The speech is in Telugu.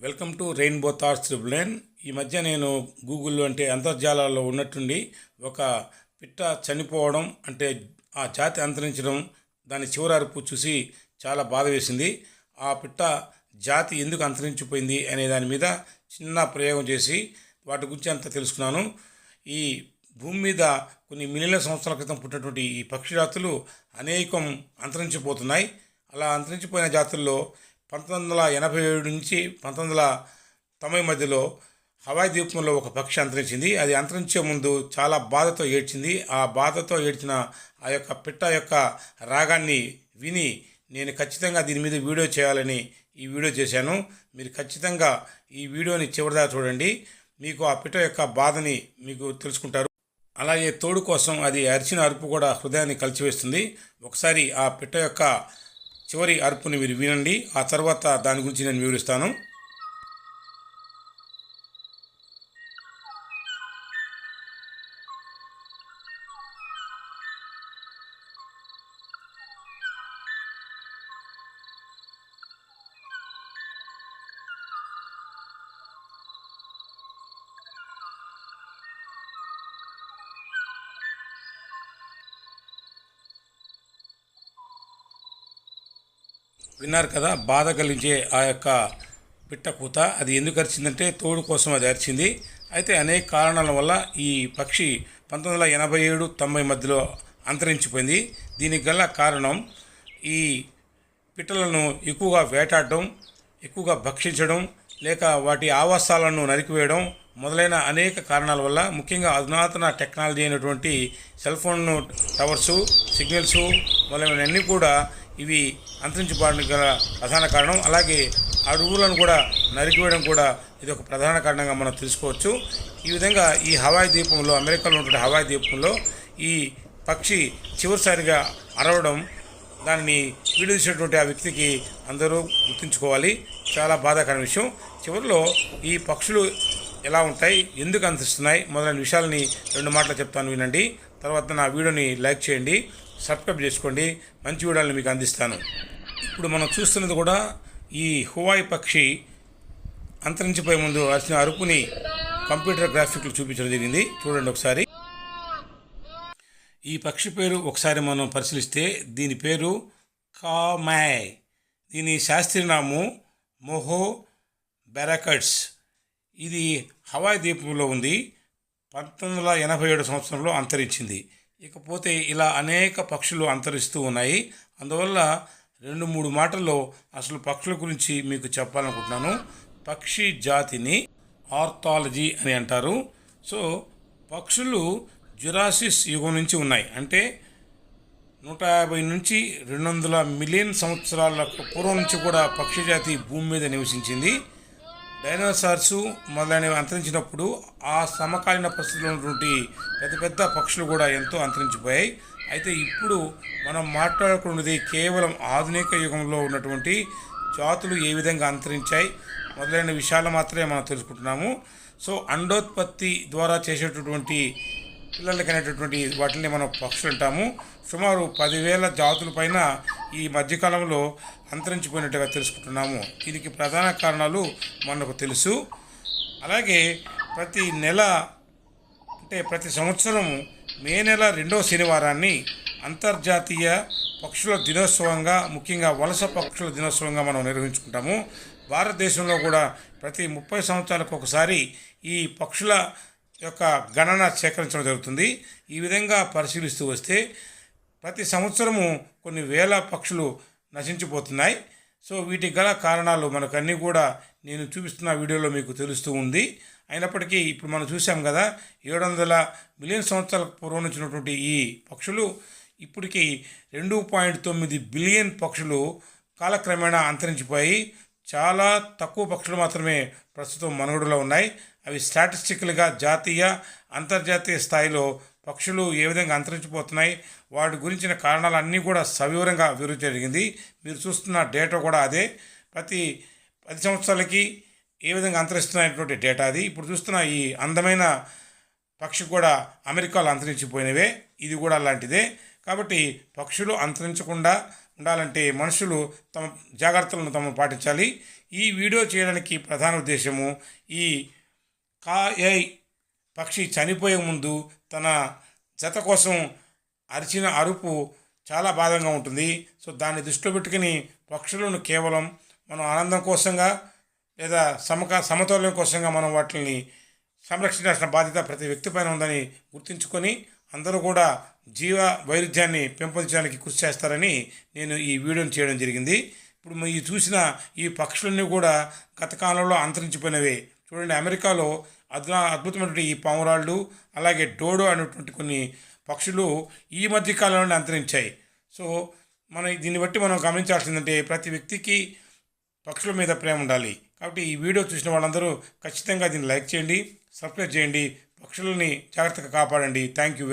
వెల్కమ్ టు రెయిన్బో థాట్స్ ట్రిబుల్9. ఈ మధ్య నేను గూగుల్లో అంటే అంతర్జాలాల్లో ఉన్నట్టుండి ఒక పిట్ట చనిపోవడం అంటే ఆ జాతి అంతరించడం దాని చివరి అరుపు చూసి చాలా బాధ వేసింది. ఆ పిట్ట జాతి ఎందుకు అంతరించిపోయింది అనే దాని మీద చిన్న ప్రయోగం చేసి వాటి గురించి అంతా తెలుసుకున్నాను. ఈ భూమి మీద కొన్ని మిలియన్ల సంవత్సరాల క్రితం పుట్టినటువంటి ఈ పక్షి జాతులు అనేకం అంతరించిపోతున్నాయి. అలా అంతరించిపోయిన జాతుల్లో 1987 నుంచి 1990 మధ్యలో హవాయి ద్వీపంలో ఒక పక్షి అంతరించింది. అది అంతరించే ముందు చాలా బాధతో ఏడ్చింది. ఆ బాధతో ఏడ్చిన ఆ యొక్క పిట్ట యొక్క రాగాన్ని విని నేను ఖచ్చితంగా దీని మీద వీడియో చేయాలని ఈ వీడియో చేశాను. మీరు ఖచ్చితంగా ఈ వీడియోని చివరిదాకా చూడండి. మీకు ఆ పిట్ట యొక్క బాధని మీకు తెలుసుకుంటారు. అలాగే తోడు కోసం అది అరిచిన అరుపు కూడా హృదయాన్ని కలిచివేస్తుంది. ఒకసారి ఆ పిట్ట యొక్క చివరి అరుపుని మీరు వినండి. ఆ తర్వాత దాని గురించి నేను వివరిస్తాను. విన్నారు కదా, బాధ కలిగించే ఆ యొక్క పిట్ట కూత. అది ఎందుకు అరిచిందంటే తోడు కోసం అది అరిచింది. అయితే అనేక కారణాల వల్ల ఈ పక్షి 1987-90 మధ్యలో అంతరించిపోయింది. దీనికి గల కారణం ఈ పిట్టలను ఎక్కువగా వేటాడడం, ఎక్కువగా భక్షించడం, లేక వాటి ఆవాసాలను నరికివేయడం మొదలైన అనేక కారణాల వల్ల, ముఖ్యంగా అధునాతన టెక్నాలజీ అయినటువంటి సెల్ ఫోన్ టవర్సు, సిగ్నల్సు మొదలైనవన్నీ కూడా ఇవి అంతరించిపోవడానికి గల ప్రధాన కారణం. అలాగే అడవులను కూడా నరికివేయడం కూడా ఇది ఒక ప్రధాన కారణంగా మనం తెలుసుకోవచ్చు. ఈ విధంగా ఈ హవాయి ద్వీపంలో, అమెరికాలో ఉన్నటువంటి హవాయి ద్వీపంలో ఈ పక్షి చివరిసారిగా అరవడం, దానిని వీడియోసినటువంటి ఆ వ్యక్తికి అందరూ గుర్తుంచుకోవాలి. చాలా బాధాకరమైన విషయం. చివరిలో ఈ పక్షులు ఎలా ఉంటాయి, ఎందుకు అంతరిస్తున్నాయి మొదలైన విషయాలని 2 మాటలు చెప్తాను, వినండి. తర్వాత నా వీడియోని లైక్ చేయండి, సబ్స్క్రైబ్ చేసుకోండి. మంచి వీడియోలను మీకు అందిస్తాను. ఇప్పుడు మనం చూస్తున్నది కూడా ఈ హవాయి పక్షి అంతరించిపోయే ముందు అరిచిన అరుపుని కంప్యూటర్ గ్రాఫిక్లు చూపించడం జరిగింది. చూడండి ఒకసారి. ఈ పక్షి పేరు ఒకసారి మనం పరిశీలిస్తే దీని పేరు కామాయ్. దీని శాస్త్రీయనామం మొహో బెరాకట్స్. ఇది హవాయి ద్వీపంలో ఉంది. 1987 సంవత్సరంలో అంతరించింది. ఇకపోతే ఇలా అనేక పక్షులు అంతరిస్తూ ఉన్నాయి. అందువల్ల 2-3 మాటల్లో అసలు పక్షుల గురించి మీకు చెప్పాలనుకుంటున్నాను. పక్షి జాతిని ఆర్థాలజీ అని అంటారు. సో పక్షులు జురాసిస్ యుగం నుంచి ఉన్నాయి. అంటే 150 నుంచి 200 మిలియన్ సంవత్సరాల పూర్వం నుంచి కూడా పక్షి జాతి భూమి మీద నివసించింది. డైనోసార్సు మొదలైనవి అంతరించినప్పుడు ఆ సమకాలీన పరిస్థితుల్లో ఉన్నటువంటి పెద్ద పెద్ద పక్షులు కూడా ఎంతో అంతరించిపోయాయి. అయితే ఇప్పుడు మనం మాట్లాడుకున్నది కేవలం ఆధునిక యుగంలో ఉన్నటువంటి జాతులు ఏ విధంగా అంతరించాయి మొదలైన విషయాలు మాత్రమే మనం తెలుసుకుంటున్నాము. సో అండోత్పత్తి ద్వారా చేసేటటువంటి పిల్లలకి అనేటటువంటి వాటిని మనం పక్షులు అంటాము. సుమారు 10,000 జాతుల పైన ఈ మధ్యకాలంలో అంతరించిపోయినట్టుగా తెలుసుకుంటున్నాము. దీనికి ప్రధాన కారణాలు మనకు తెలుసు. అలాగే ప్రతి నెల అంటే ప్రతి సంవత్సరం మే నెల 2వ శనివారాన్ని అంతర్జాతీయ పక్షుల దినోత్సవంగా, ముఖ్యంగా వలస పక్షుల దినోత్సవంగా మనం నిర్వహించుకుంటాము. భారతదేశంలో కూడా ప్రతి 30 సంవత్సరాలకు ఒకసారి ఈ పక్షుల యొక్క గణన సేకరించడం జరుగుతుంది. ఈ విధంగా పరిశీలిస్తూ వస్తే ప్రతి సంవత్సరము కొన్ని వేల పక్షులు నశించిపోతున్నాయి. సో వీటికి గల కారణాలు మనకన్నీ కూడా నేను చూపిస్తున్న వీడియోలో మీకు తెలుస్తూ ఉంది. అయినప్పటికీ ఇప్పుడు మనం చూసాం కదా, 700 మిలియన్ సంవత్సరాల పూర్వం వచ్చినటువంటి ఈ పక్షులు ఇప్పటికీ 2.9 బిలియన్ పక్షులు కాలక్రమేణా అంతరించిపోయి చాలా తక్కువ పక్షులు మాత్రమే ప్రస్తుతం మనుగడలో ఉన్నాయి. అవి స్టాటిస్టికల్గా జాతీయ, అంతర్జాతీయ స్థాయిలో పక్షులు ఏ విధంగా అంతరించిపోతున్నాయి వాటి గురించిన కారణాలన్నీ కూడా సవివరంగా వివరించడం జరిగింది. మీరు చూస్తున్న డేటా కూడా అదే. ప్రతి 10 సంవత్సరాలకి ఏ విధంగా అంతరిస్తున్నటువంటి డేటా అది. ఇప్పుడు చూస్తున్న ఈ అందమైన పక్షి కూడా అమెరికాలో అంతరించిపోయినవే, ఇది కూడా అలాంటిదే. కాబట్టి పక్షులు అంతరించకుండా ఉండాలంటే మనుషులు తమ జాగ్రత్తలను తమ పాటించాలి. ఈ వీడియో చేయడానికి ప్రధాన ఉద్దేశము, ఈ కాయై పక్షి చనిపోయే ముందు తన జత కోసం అరిచిన అరుపు చాలా బాధగా ఉంటుంది. సో దాన్ని దృష్టిలో పెట్టుకుని పక్షులను కేవలం మనం ఆనందం కోసంగా లేదా సమతౌల్యం కోసంగా మనం వాటిని సంరక్షించాల్సిన బాధ్యత ప్రతి వ్యక్తి పైన ఉందని గుర్తుంచుకొని అందరూ కూడా జీవ వైరుధ్యాన్ని పెంపొందించడానికి కృషి చేస్తారని నేను ఈ వీడియోని చేయడం జరిగింది. ఇప్పుడు ఈ చూసిన ఈ పక్షులన్నీ కూడా గత కాలంలో అంతరించిపోయినవే. చూడండి, అమెరికాలో అద్భుతమైనటువంటి ఈ పావురాళ్ళు, అలాగే డోడో అనేటువంటి కొన్ని పక్షులు ఈ మధ్య కాలంలోనే అంతరించాయి. సో దీన్ని బట్టి మనం గమనించాల్సిందంటే ప్రతి వ్యక్తికి పక్షుల మీద ప్రేమ ఉండాలి. కాబట్టి ఈ వీడియో చూసిన వాళ్ళందరూ ఖచ్చితంగా దీన్ని లైక్ చేయండి, సబ్స్క్రైబ్ చేయండి, పక్షులని జాగ్రత్తగా కాపాడండి. Thank you.